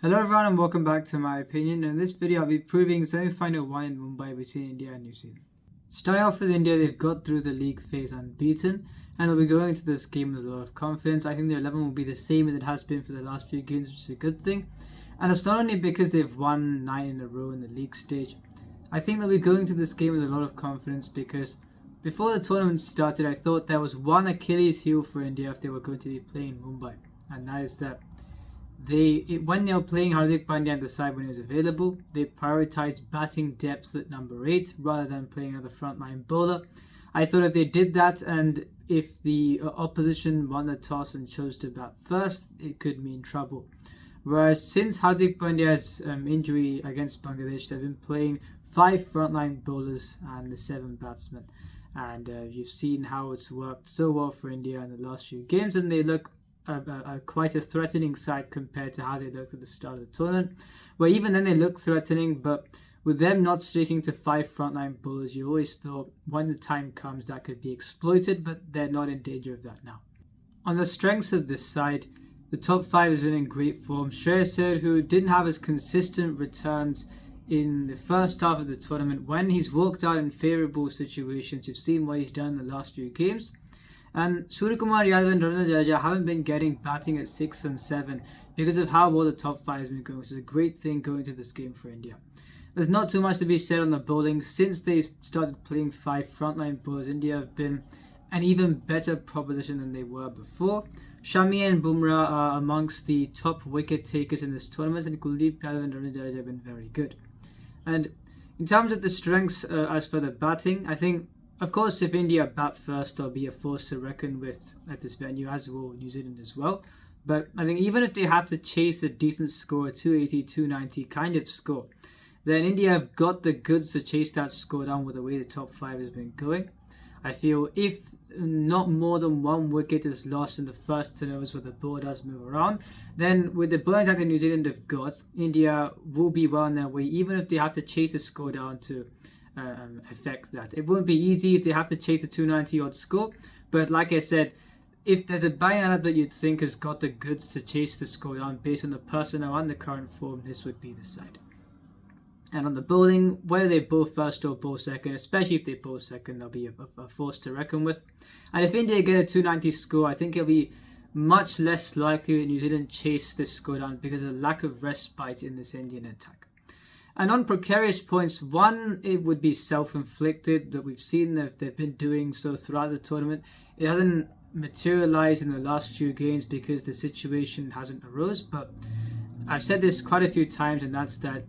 Hello everyone and welcome back to my opinion. In this video I'll be proving semi-final 1 in Mumbai between India and New Zealand. Starting off with India, they've got through the league phase unbeaten and will be going into this game with a lot of confidence. I think their 11 will be the same as it has been for the last few games, which is a good thing. And it's not only because they've won 9 in a row in the league stage. I think they'll be going to this game with a lot of confidence because before the tournament started I thought there was one Achilles heel for India if they were going to be playing Mumbai, and that is that when they were playing Hardik Pandya on the side when he was available, they prioritized batting depth at number 8 rather than playing another frontline bowler. I thought if they did that and if the opposition won the toss and chose to bat first, it could mean trouble. Whereas since Hardik Pandya's injury against Bangladesh, they've been playing 5 frontline bowlers and the 7 batsmen. And you've seen how it's worked so well for India in the last few games, and they look quite a threatening side compared to how they looked at the start of the tournament, where even then they looked threatening, but with them not sticking to 5 frontline bowlers, you always thought when the time comes that could be exploited, but they're not in danger of that now. On the strengths of this side, the top 5 has been in great form. Shreyas Iyer, who didn't have as consistent returns in the first half of the tournament, when he's walked out in favourable situations, you've seen what he's done in the last few games. And Suryakumar Yadav and Ravindra Jadeja haven't been getting batting at 6 and 7 because of how well the top 5 has been going, which is a great thing going to this game for India. There's not too much to be said on the bowling. Since they started playing 5 frontline bowlers, India have been an even better proposition than they were before. Shami and Bumrah are amongst the top wicket takers in this tournament, and Kuldeep Yadav and Ravindra Jadeja have been very good. And in terms of the strengths, as for the batting, I think, of course, if India bat first, they'll be a force to reckon with at this venue, as will New Zealand as well. But I think even if they have to chase a decent score, a 280, 290 kind of score, then India have got the goods to chase that score down with the way the top 5 has been going. I feel if not more than 1 wicket is lost in the first 10 overs where the ball does move around, then with the bowling attack that New Zealand have got, India will be well on their way, even if they have to chase the score down to affect that. It won't be easy if they have to chase a 290 odd score, but like I said, if there's a bang lineup that you'd think has got the goods to chase the score down based on the personnel and the current form, this would be the side. And on the bowling, whether they bowl first or bowl second, especially if they bowl second, they'll be a force to reckon with. And if India get a 290 score, I think it'll be much less likely that New Zealand chase this score down because of the lack of respite in this Indian attack. And on precarious points, one, it would be self-inflicted, that we've seen that they've been doing so throughout the tournament. It hasn't materialized in the last few games because the situation hasn't arose, but I've said this quite a few times, and that's that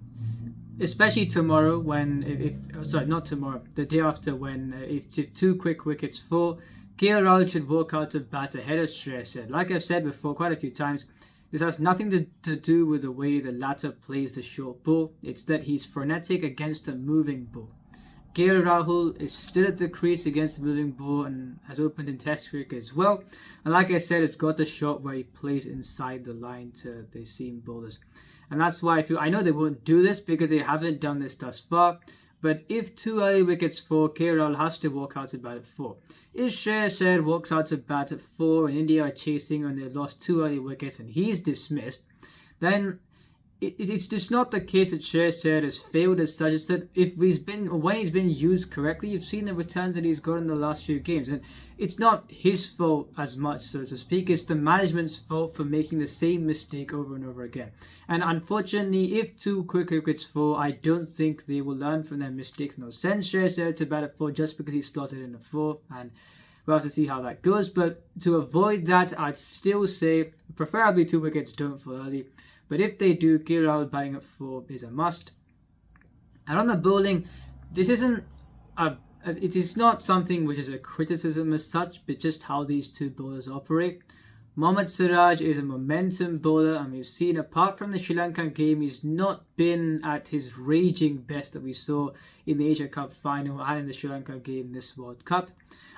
especially tomorrow the day after, when if 2 quick wickets fall, KL Rahul should walk out to bat ahead of Shreyas Iyer. Like I've said before quite a few times, this has nothing to do with the way the latter plays the short ball. It's that he's frenetic against a moving ball. KL Rahul is still at the crease against the moving ball and has opened in Test cricket as well. And like I said, it's got a shot where he plays inside the line to the seam bowlers. And that's why I know they won't do this because they haven't done this thus far. But if 2 early wickets fall, KL Rahul has to walk out to bat at 4. If Shreyas Iyer walks out to bat at 4 and India are chasing and they've lost 2 early wickets and he's dismissed, then it's just not the case that Shreyas Iyer has failed as such. It's that when he's been used correctly, you've seen the returns that he's got in the last few games. And it's not his fault as much, so to speak. It's the management's fault for making the same mistake over and over again. And unfortunately, if 2 quick wickets fall, I don't think they will learn from their mistakes. And they'll send Shreyas Iyer to bat at 4 just because he's slotted in at 4. And we'll have to see how that goes. But to avoid that, I'd still say preferably 2 wickets don't fall early. But if they do, KL Rahul batting at 4 is a must. And on the bowling, it is not something which is a criticism as such, but just how these 2 bowlers operate. Mohammad Siraj is a momentum bowler, and we've seen, apart from the Sri Lankan game, he's not been at his raging best that we saw in the Asia Cup final and in the Sri Lanka game this World Cup.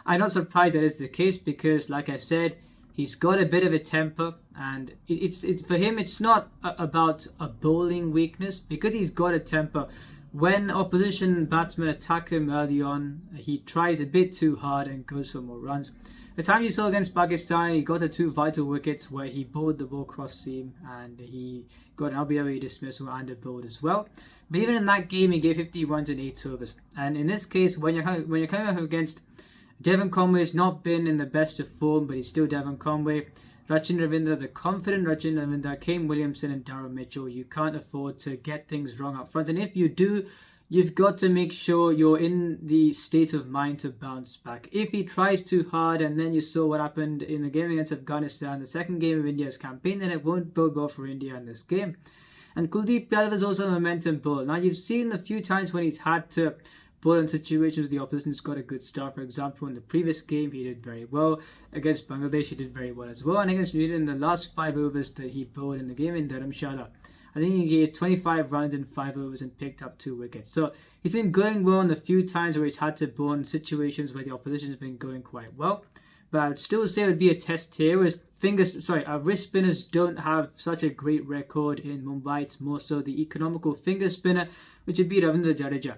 I'm not surprised that is the case because, like I said, he's got a bit of a temper, and it's for him, it's not about a bowling weakness because he's got a temper. When opposition batsmen attack him early on, he tries a bit too hard and goes for more runs. the time you saw against Pakistan, he got the 2 vital wickets where he bowled the ball cross seam and he got an LBW dismissal and a bowled as well. But even in that game, he gave 50 runs in 8 overs. And in this case, when you're coming up against Devon Conway, has not been in the best of form, but he's still Devon Conway. Rachin Ravindra, the confident Rachin Ravindra, Kane Williamson and Daryl Mitchell, you can't afford to get things wrong up front. And if you do, you've got to make sure you're in the state of mind to bounce back. If he tries too hard, and then you saw what happened in the game against Afghanistan, the second game of India's campaign, then it won't bode well for India in this game. And Kuldeep Yadav is also a momentum bowler. Now, you've seen a few times when he's had to bowl in situations where the opposition's got a good start. For example, in the previous game, he did very well. Against Bangladesh, he did very well as well. And against New Zealand, in the last 5 overs that he bowled in the game in Dharamshala, I think he gave 25 runs in 5 overs and picked up 2 wickets. So he's been going well in the few times where he's had to bowl in situations where the opposition has been going quite well. But I would still say it would be a test here, as wrist spinners don't have such a great record in Mumbai. It's more so the economical finger spinner, which would be Ravindra Jadeja.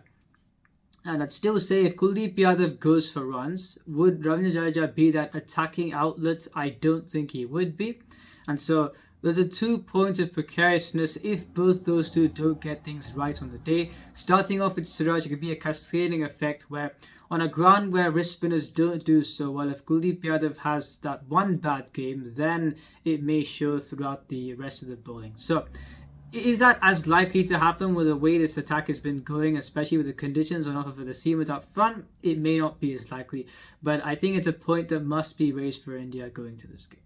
And I'd still say if Kuldeep Yadav goes for runs, would Ravindra Jadeja be that attacking outlet? I don't think he would be. And so there's a 2 points of precariousness if both those two don't get things right on the day. Starting off with Siraj, it could be a cascading effect where on a ground where wrist spinners don't do so well, if Kuldeep Yadav has that one bad game, then it may show throughout the rest of the bowling. So is that as likely to happen with the way this attack has been going, especially with the conditions on offer for the seamers up front? It may not be as likely, but I think it's a point that must be raised for India going to this game.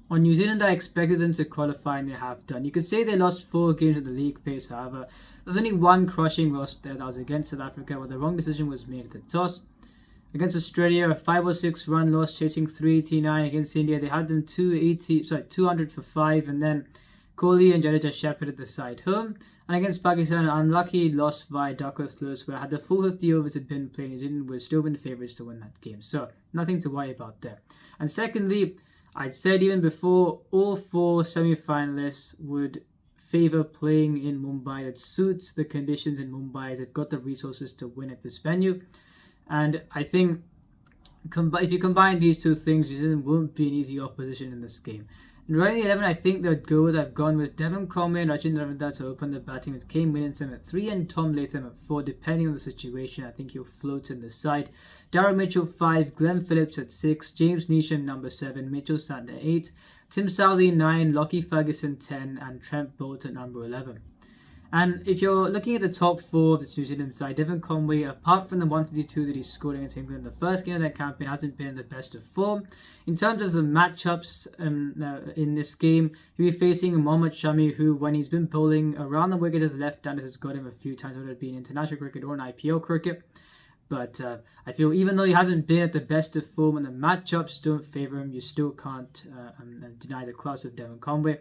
On New Zealand, I expected them to qualify, and they have done. You could say they lost 4 games in the league phase, however. There's only one crushing loss there that was against South Africa, where the wrong decision was made at the toss. Against Australia, a 506 run loss, chasing 389. Against India, they had them 200 for 5, and then Kohli and Jadeja shepherded the side home. And against Pakistan, an unlucky loss via Duckworth close, where had the full 50 overs had been played, New Zealand would still been favourites to win that game. So nothing to worry about there. And secondly, I'd said even before, all 4 semi-finalists would favour playing in Mumbai. That suits the conditions in Mumbai. They've got the resources to win at this venue. And I think if you combine these 2 things, New Zealand won't be an easy opposition in this game. In running the 11, I think the goals I've gone with Devon Conway and Rachin Ravindra to open the batting, with Kane Williamson at 3 and Tom Latham at 4, depending on the situation. I think he'll float in the side. Daryl Mitchell 5, Glenn Phillips at 6, James Neesham number 7, Mitchell Santner 8, Tim Southey 9, Lockie Ferguson 10, and Trent Bolt at number 11. And if you're looking at the top 4 of the New Zealand side, Devon Conway, apart from the 152 that he scored against England in the first game of that campaign, hasn't been in the best of form. In terms of the matchups in this game, he'll be facing Mohammad Shami, who, when he's been bowling around the wicket as the left-handers, has got him a few times, whether it be in international cricket or in IPL cricket. But I feel even though he hasn't been at the best of form and the matchups don't favour him, you still can't deny the class of Devon Conway.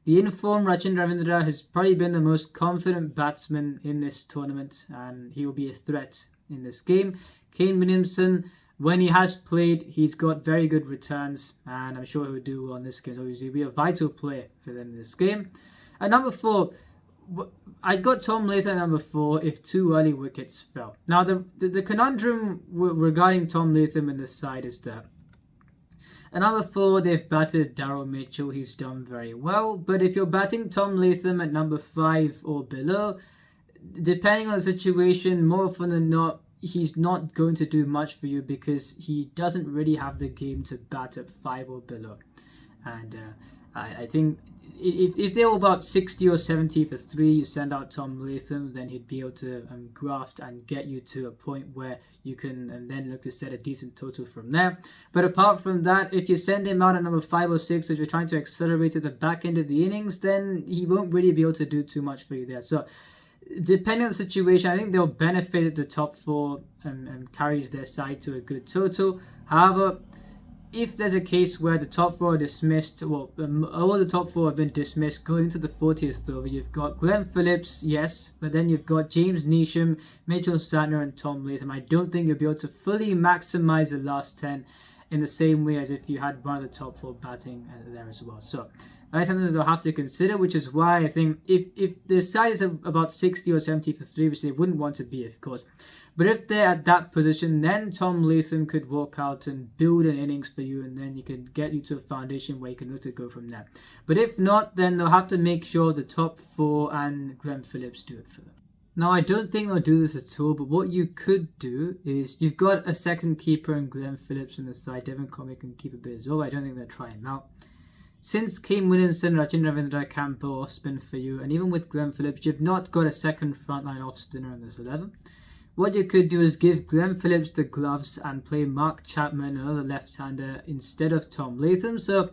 The in-form Rachin Ravindra has probably been the most confident batsman in this tournament, and he will be a threat in this game. Kane Williamson, when he has played, he's got very good returns, and I'm sure he'll do well in this game. So he'll be a vital player for them in this game. At number 4, I got Tom Latham at number 4 if 2 early wickets fell. Now, the conundrum regarding Tom Latham in this side is that at number 4, they've batted Daryl Mitchell. He's done very well. But if you're batting Tom Latham at number 5 or below, depending on the situation, more often than not, he's not going to do much for you because he doesn't really have the game to bat at 5 or below. And I think if they're about 60 or 70 for 3, you send out Tom Latham, then he'd be able to graft and get you to a point where you can then look to set a decent total from there. But apart from that, if you send him out at number 5 or 6, if you're trying to accelerate at the back end of the innings, then he won't really be able to do too much for you there. So depending on the situation, I think they'll benefit at the top 4 and carries their side to a good total. However, if there's a case where the top 4 are dismissed, all the top 4 have been dismissed going into the 40th over, you've got Glenn Phillips, yes, but then you've got James Neesham, Mitchell Santner and Tom Latham. I don't think you'll be able to fully maximise the last 10 in the same way as if you had one of the top 4 batting there as well. So That's something they'll have to consider, which is why I think if the side is about 60 or 70 for 3, which they wouldn't want to be, of course. But if they're at that position, then Tom Latham could walk out and build an innings for you, and then you can get you to a foundation where you can look to go from there. But if not, then they'll have to make sure the top 4 and Glenn Phillips do it for them. Now, I don't think they'll do this at all, but what you could do is you've got a second keeper in Glenn Phillips on the side. Devon Conway can keep a bit as well. I don't think they'll try him out. Since Kane Williamson, Rachin Ravindra can bowl off spin for you, and even with Glenn Phillips, you've not got a second frontline off spinner in this 11. What you could do is give Glenn Phillips the gloves and play Mark Chapman, another left-hander, instead of Tom Latham. So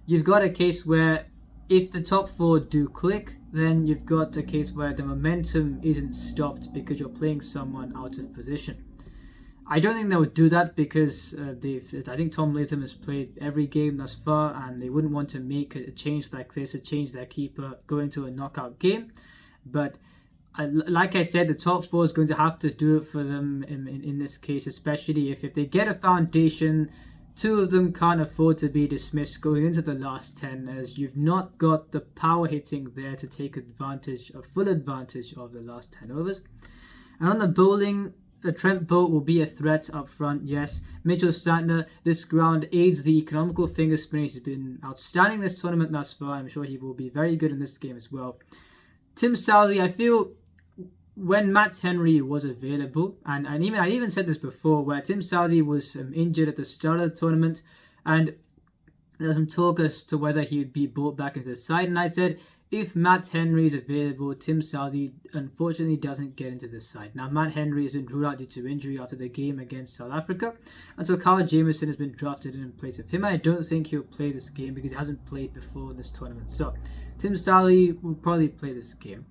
you've got a case where if the top 4 do click, then you've got a case where the momentum isn't stopped because you're playing someone out of position. I don't think they would do that because I think Tom Latham has played every game thus far, and they wouldn't want to make a change like this, a change their keeper going to a knockout game. But like I said, the top 4 is going to have to do it for them in this case, especially if they get a foundation. 2 of them can't afford to be dismissed going into the last 10, as you've not got the power hitting there to take full advantage of the last 10 overs. And on the bowling, Trent Boult will be a threat up front, yes. Mitchell Santner, this ground aids the economical finger spinner. He's been outstanding this tournament thus far. I'm sure he will be very good in this game as well. Tim Southee, I feel when Matt Henry was available, and I even said this before, where Tim Southee was injured at the start of the tournament, and there's some talk as to whether he would be brought back into the side, and I said, if Matt Henry is available, Tim Southee unfortunately doesn't get into this side. Now, Matt Henry has been ruled out due to injury after the game against South Africa, and so Kyle Jamieson has been drafted in place of him. I don't think he'll play this game because he hasn't played before this tournament. So, Tim Southee will probably play this game.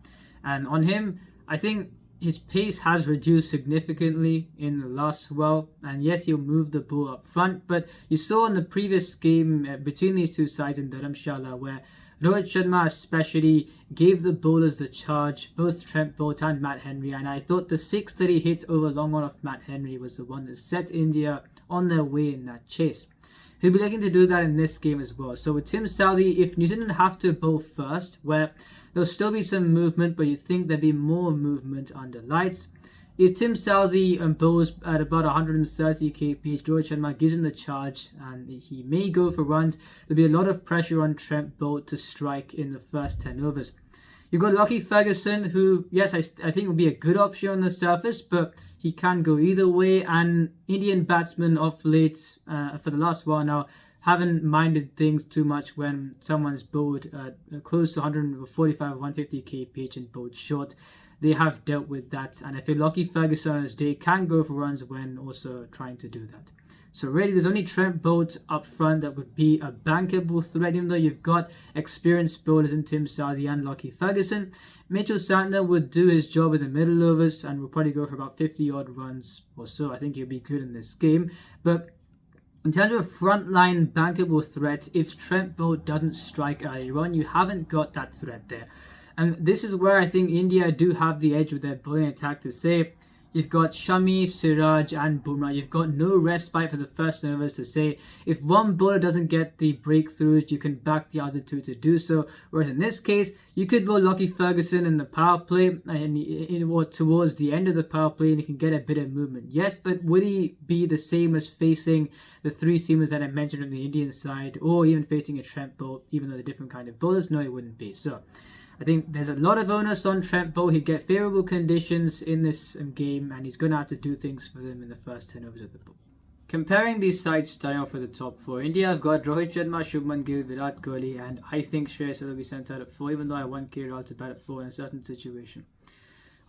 And on him, I think his pace has reduced significantly in the last spell, and yes, he'll move the ball up front, but you saw in the previous game between these two sides in Dharamshala where Rohit Sharma especially gave the bowlers the charge, both Trent Boult and Matt Henry, and I thought the 6 that he hit over long on of Matt Henry was the one that set India on their way in that chase. He'll be looking to do that in this game as well. So with Tim Southee, if New Zealand have to bowl first, where there'll still be some movement, but you think there'd be more movement under lights. If Tim Southee bowls at about 130 kph, Rohit Sharma gives him the charge and he may go for runs. There'll be a lot of pressure on Trent Boult to strike in the first 10 overs. You've got Lockie Ferguson, who, yes, I think will be a good option on the surface, but he can go either way. And Indian batsmen off late for the last while now haven't minded things too much when someone's bowled close to 145 or 150 kph and bowled short. They have dealt with that, and I feel Lockie Ferguson on his day can go for runs when also trying to do that. So really, there's only Trent Boult up front that would be a bankable threat, even though you've got experienced bowlers in Tim Southee and Lockie Ferguson. Mitchell Santner would do his job in the middle overs and will probably go for about 50-odd runs or so. I think he'll be good in this game. But in terms of frontline bankable threat, if Trent Boult doesn't strike earlier on, you haven't got that threat there. And this is where I think India do have the edge with their bowling attack to say, you've got Shami, Siraj and Bumrah. You've got no respite for the first overs to say, if one bowler doesn't get the breakthroughs, you can back the other two to do so. Whereas in this case, you could bowl Lockie Ferguson in the power play or towards the end of the power play and he can get a bit of movement. Yes, but would he be the same as facing the 3 seamers that I mentioned on the Indian side, or even facing a Trent Boult, even though they're different kind of bowlers? No, he wouldn't be. So I think there's a lot of onus on Trent Boult. He'd get favourable conditions in this game, and he's going to have to do things for them in the first 10 overs of the ball. Comparing these sides starting off with the top 4, India have got Rohit Sharma, Shubman Gill, Virat Kohli, and I think Shreyas will be sent out at 4, even though I want KL to bat at 4 in a certain situation.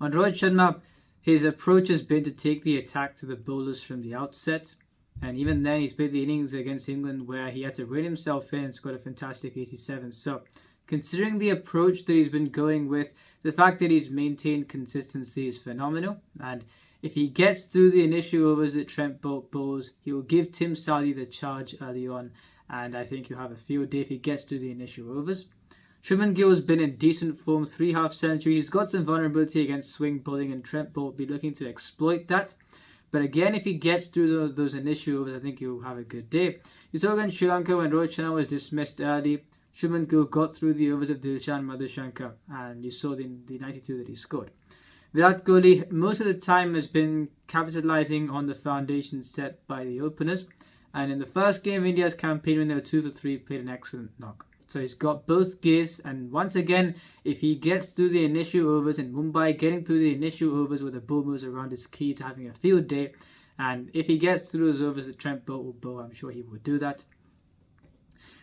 On Rohit Sharma, his approach has been to take the attack to the bowlers from the outset, and even then he's played the innings against England where he had to rein himself in and scored a fantastic 87. So considering the approach that he's been going with, the fact that he's maintained consistency is phenomenal. And if he gets through the initial overs that Trent Boult bowls, he will give Tim Southee the charge early on. And I think he'll have a field day if he gets through the initial overs. Shubman Gill has been in decent form, 3 half-centuries. He's got some vulnerability against swing bowling, and Trent Boult will be looking to exploit that. But again, if he gets through those initial overs, I think he'll have a good day. You saw against Sri Lanka when Rohit Sharma was dismissed early. Shubman Gill got through the overs of Dilshan Madhushankar, and you saw the 92 that he scored. Virat Kohli, most of the time, has been capitalising on the foundation set by the openers. And in the first game of India's campaign, when they were 2 for 3, played an excellent knock. So he's got both gears. And once again, if he gets through the initial overs in Mumbai, getting through the initial overs with the bull moves around is key to having a field day. And if he gets through those overs that Trent Boult will bowl, I'm sure he will do that.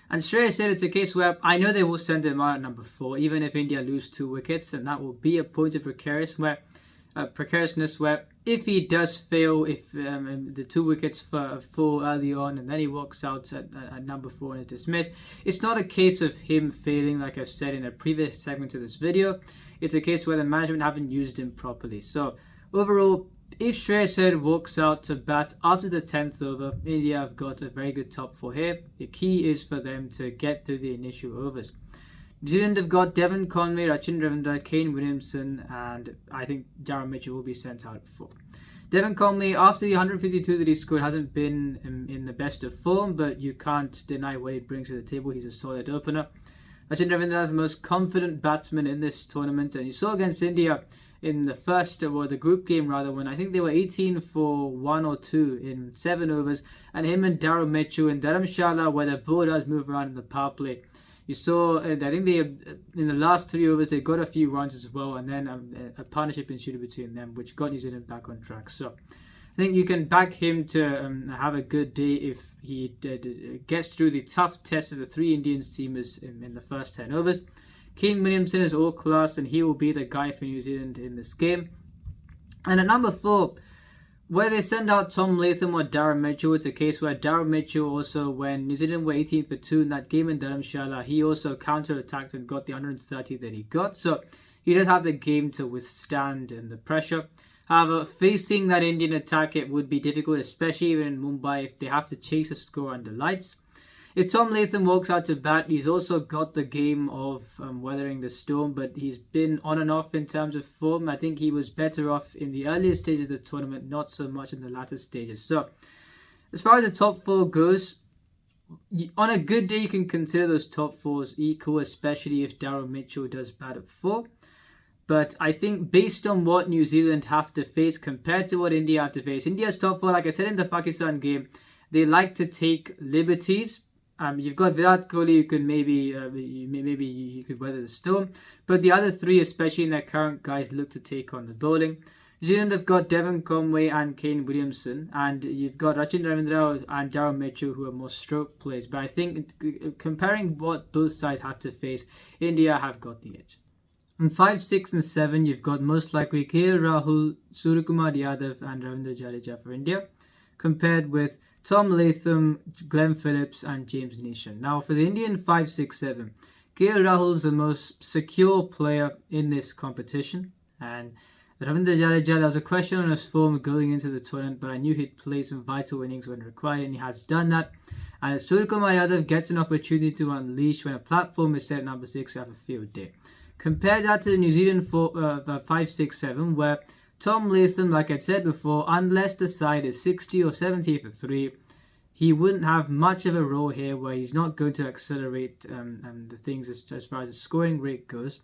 And Shreyas said it's a case where I know they will send him out at number 4, even if India lose 2 wickets, and that will be a point of precariousness where if he does fail, if the 2 wickets fall early on and then he walks out at number 4 and is dismissed, it's not a case of him failing, like I've said in a previous segment of this video. It's a case where the management haven't used him properly. So overall, if Shreyas Iyer walks out to bat after the 10th over, India have got a very good top 4 here. The key is for them to get through the initial overs. New Zealand have got Devon Conway, Rachin Ravindra, Kane Williamson, and I think Darren Mitchell will be sent out at 4. Devon Conway, after the 152 that he scored, hasn't been in the best of form, but you can't deny what he brings to the table. He's a solid opener. Rachin Ravindra is the most confident batsman in this tournament, and you saw against India in the first, or the group game rather, when I think they were 18 for 1 or 2 in 7 overs, and him and Darren Mitchell and Dharamshala, where the ball does move around in the power play. You saw, I think they, in the last 3 overs, they got a few runs as well, and then a partnership ensued between them, which got New Zealand back on track. So I think you can back him to have a good day if he gets through the tough test of the 3 Indian teamers in the first 10 overs. Kane Williamson is all class, and he will be the guy for New Zealand in this game. And at number 4, where they send out Tom Latham or Darren Mitchell, it's a case where Darren Mitchell also, when New Zealand were 18 for 2 in that game in Dharamshala, he also counter-attacked and got the 130 that he got. So he does have the game to withstand the pressure. However, facing that Indian attack, it would be difficult, especially even in Mumbai, if they have to chase a score under lights. If Tom Latham walks out to bat, he's also got the game of weathering the storm, but he's been on and off in terms of form. I think he was better off in the earlier stages of the tournament, not so much in the latter stages. So, as far as the top 4 goes, on a good day, you can consider those top 4s equal, especially if Darren Mitchell does bat at 4. But I think based on what New Zealand have to face compared to what India have to face, India's top 4, like I said in the Pakistan game, they like to take liberties. You've got Virat Kohli, you can maybe you could weather the storm, but the other 3, especially in their current guys, look to take on the bowling. New Zealand have got Devon Conway and Kane Williamson, and you've got Rachin Ravindra and Darren Mitchell, who are more stroke players. But I think comparing what both sides have to face, India have got the edge. In 5, 6, and 7, you've got most likely KL Rahul, Suryakumar Yadav, and Ravindra Jadeja for India, compared with Tom Latham, Glenn Phillips, and James Neesham. Now, for the Indian 5, 6, 7, KL Rahul is the most secure player in this competition. And Ravindra Jadeja, there was a question on his form going into the tournament, but I knew he'd play some vital innings when required, and he has done that. And if Suryakumar Yadav gets an opportunity to unleash when a platform is set at number 6, we have a field day. Compare that to the New Zealand 5, 6, 7, where Tom Latham, like I said before, unless the side is 60 or 70 for 3, he wouldn't have much of a role here where he's not going to accelerate the things as far as the scoring rate goes.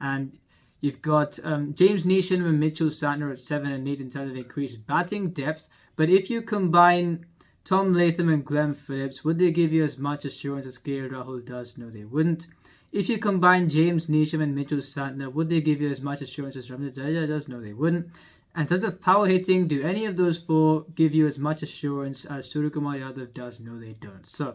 And you've got James Neesham and Mitchell Santner at 7 and 8 in terms of increased batting depth. But if you combine Tom Latham and Glenn Phillips, would they give you as much assurance as KL Rahul does? No, they wouldn't. If you combine James Neesham and Mitchell Santner, would they give you as much assurance as Ravindra Jadeja does? No, they wouldn't. And in terms of power hitting, do any of those 4 give you as much assurance as Suryakumar Yadav does? No, they don't. So,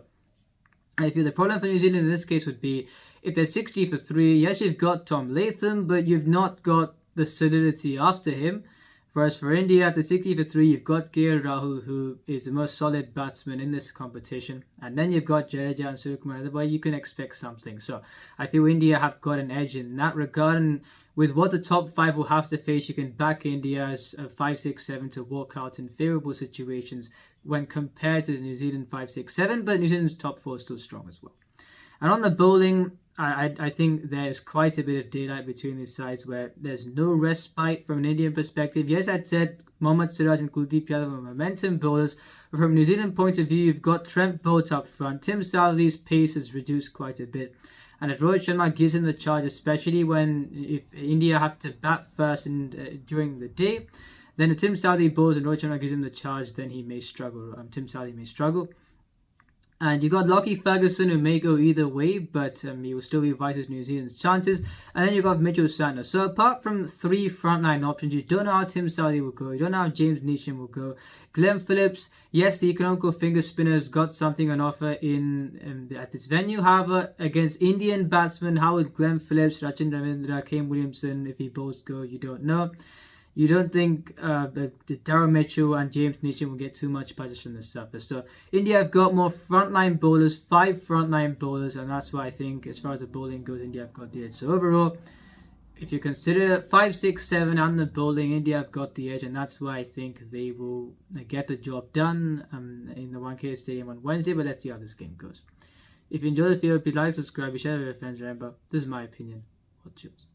I feel the problem for New Zealand in this case would be if they're 60 for 3, yes, you've got Tom Latham, but you've not got the solidity after him. Whereas for India, after 60 for 3, you've got KL Rahul, who is the most solid batsman in this competition. And then you've got Jadeja and Suryakumar, where you can expect something. So I feel India have got an edge in that regard. And with what the top 5 will have to face, you can back India's 5, 6, 7 to walk out in favourable situations when compared to the New Zealand 5, 6, 7. But New Zealand's top 4 is still strong as well. And on the bowling, I think there's quite a bit of daylight between these sides where there's no respite from an Indian perspective. Yes, I'd said Mohammad Siraj and Kuldeep Yadav are momentum bowlers. But from a New Zealand point of view, you've got Trent Boult up front. Tim Southey's pace has reduced quite a bit. And if Rohit Sharma gives him the charge, especially if India have to bat first during the day, then if Tim Southee bowls and Rohit Sharma gives him the charge, then he may struggle. Tim Southee may struggle. And you got Lockie Ferguson, who may go either way, but he will still be vital to New Zealand's chances. And then you got Mitchell Santner. So apart from 3 frontline options, you don't know how Tim Southee will go. You don't know how James Neesham will go. Glenn Phillips, yes, the economical finger spinners got something on offer at this venue. However, against Indian batsmen, how would Glenn Phillips, Rachin Ravindra, Kane Williamson, if he both go, you don't know. You don't think Darryl Mitchell and James Neesham will get too much pressure from the surface. So India have got more frontline bowlers, 5 frontline bowlers, and that's why I think as far as the bowling goes, India have got the edge. So overall, if you consider 5, 6, 7 and the bowling, India have got the edge, and that's why I think they will get the job done in the Wankhede Stadium on Wednesday. But let's see how this game goes. If you enjoyed the video, please like, subscribe, share with your friends. Remember, this is my opinion. What's yours?